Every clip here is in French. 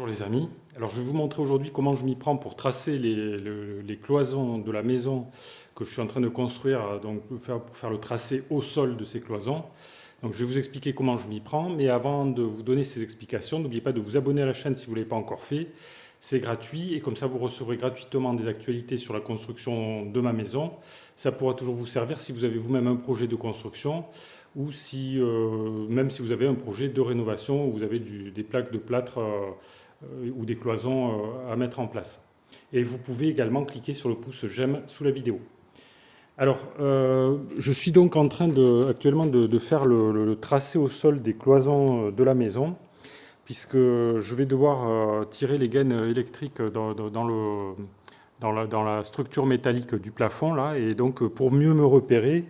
les amis, alors je vais vous montrer aujourd'hui comment je m'y prends pour tracer les cloisons de la maison que je suis en train de construire, donc pour faire le tracé au sol de ces cloisons. Donc je vais vous expliquer comment je m'y prends, mais avant de vous donner ces explications, n'oubliez pas de vous abonner à la chaîne si vous ne l'avez pas encore fait. C'est gratuit et comme ça vous recevrez gratuitement des actualités sur la construction de ma maison. Ça pourra toujours vous servir si vous avez vous-même un projet de construction ou si, même si vous avez un projet de rénovation où vous avez des plaques de plâtre ou des cloisons à mettre en place. Et vous pouvez également cliquer sur le pouce j'aime sous la vidéo. Alors, je suis donc en train actuellement de faire le tracé au sol des cloisons de la maison, puisque je vais devoir tirer les gaines électriques dans la structure métallique du plafond, là, et donc pour mieux me repérer,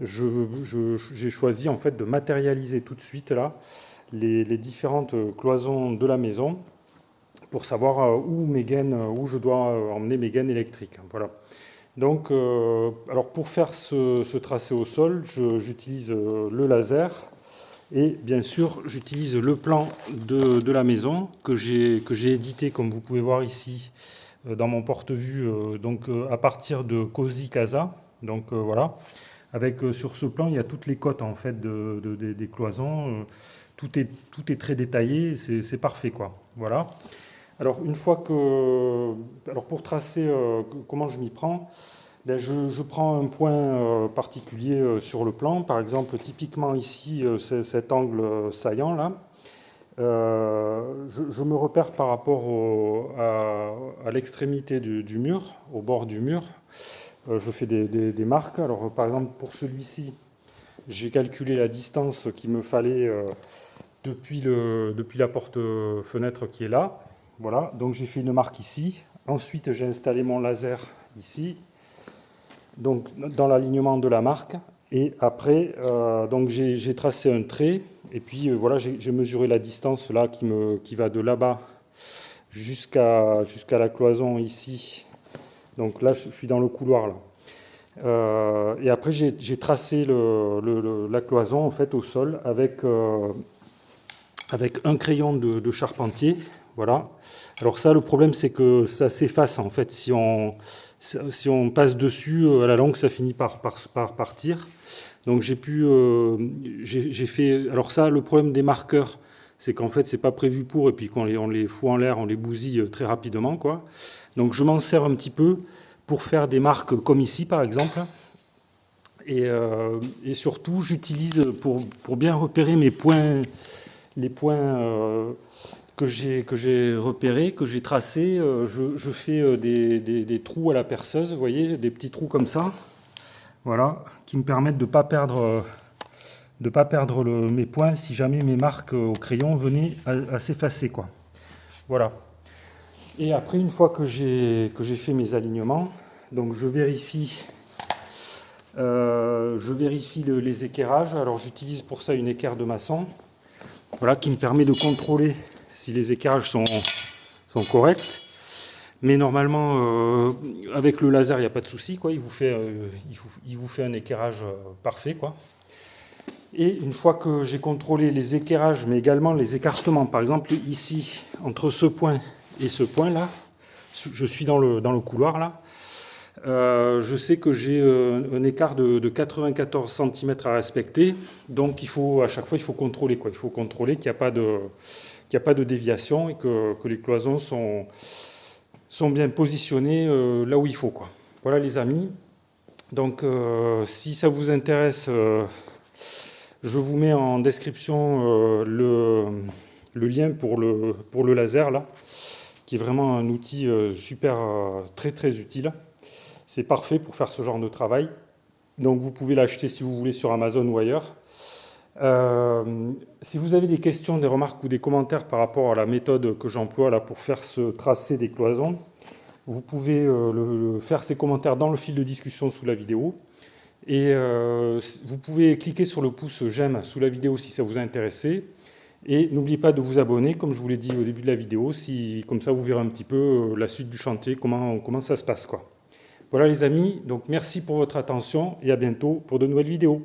j'ai choisi en fait de matérialiser tout de suite là les différentes cloisons de la maison pour savoir où je dois emmener mes gaines électriques. Voilà. Donc, alors pour faire ce tracé au sol, j'utilise le laser et bien sûr j'utilise le plan de la maison que j'ai édité comme vous pouvez voir ici dans mon porte-vue à partir de Cozy Casa. Donc voilà. Avec sur ce plan, il y a toutes les cotes en fait des cloisons. Tout est très détaillé, c'est parfait quoi. Voilà. Alors une fois alors pour tracer comment je m'y prends, ben je prends un point particulier sur le plan. Par exemple, typiquement ici, c'est cet angle saillant là. Je me repère par rapport à l'extrémité du mur, au bord du mur. Je fais des marques. Alors par exemple pour celui-ci, j'ai calculé la distance qu'il me fallait depuis la porte-fenêtre qui est là. Voilà, donc j'ai fait une marque ici. Ensuite j'ai installé mon laser ici, donc dans l'alignement de la marque. Et après, donc j'ai tracé un trait. Et puis voilà, j'ai mesuré la distance là qui va de là-bas jusqu'à la cloison ici. Donc là, je suis dans le couloir là. Et après, j'ai tracé la cloison en fait au sol avec un crayon de charpentier. Voilà. Alors ça, le problème, c'est que ça s'efface en fait si on passe dessus. À la longue, ça finit par partir. Donc j'ai fait. Alors ça, le problème des marqueurs, c'est qu'en fait, c'est pas prévu pour, et puis quand on les fout en l'air, on les bousille très rapidement, quoi. Donc je m'en sers un petit peu pour faire des marques comme ici, par exemple. Et surtout, j'utilise pour bien repérer les points que j'ai repérés, que j'ai tracés. Je fais des trous à la perceuse, vous voyez, des petits trous comme ça, voilà, qui me permettent de pas perdre mes points si jamais mes marques au crayon venaient à s'effacer, quoi. Voilà. Et après, une fois que j'ai fait mes alignements, donc je vérifie les équerrages. Alors j'utilise pour ça une équerre de maçon, voilà, qui me permet de contrôler si les équerrages sont corrects. Mais normalement, avec le laser, il n'y a pas de souci, quoi. Il vous fait un équerrage parfait, quoi. Et une fois que j'ai contrôlé les équerrages, mais également les écartements, par exemple ici, entre ce point et ce point-là, je suis dans le couloir là, je sais que j'ai un écart de 94 cm à respecter, donc à chaque fois il faut contrôler, quoi. Il faut contrôler qu'il n'y a pas de déviation et que les cloisons sont bien positionnées là où il faut, quoi. Voilà les amis. Donc si ça vous intéresse, je vous mets en description le lien pour le laser là, qui est vraiment un outil super très très utile. C'est parfait pour faire ce genre de travail. Donc vous pouvez l'acheter si vous voulez sur Amazon ou ailleurs. Si vous avez des questions, des remarques ou des commentaires par rapport à la méthode que j'emploie là pour faire ce tracé des cloisons, vous pouvez faire ces commentaires dans le fil de discussion sous la vidéo. Et vous pouvez cliquer sur le pouce j'aime sous la vidéo si ça vous a intéressé. Et n'oubliez pas de vous abonner, comme je vous l'ai dit au début de la vidéo, comme ça vous verrez un petit peu la suite du chantier, comment ça se passe, quoi. Voilà les amis, donc merci pour votre attention et à bientôt pour de nouvelles vidéos.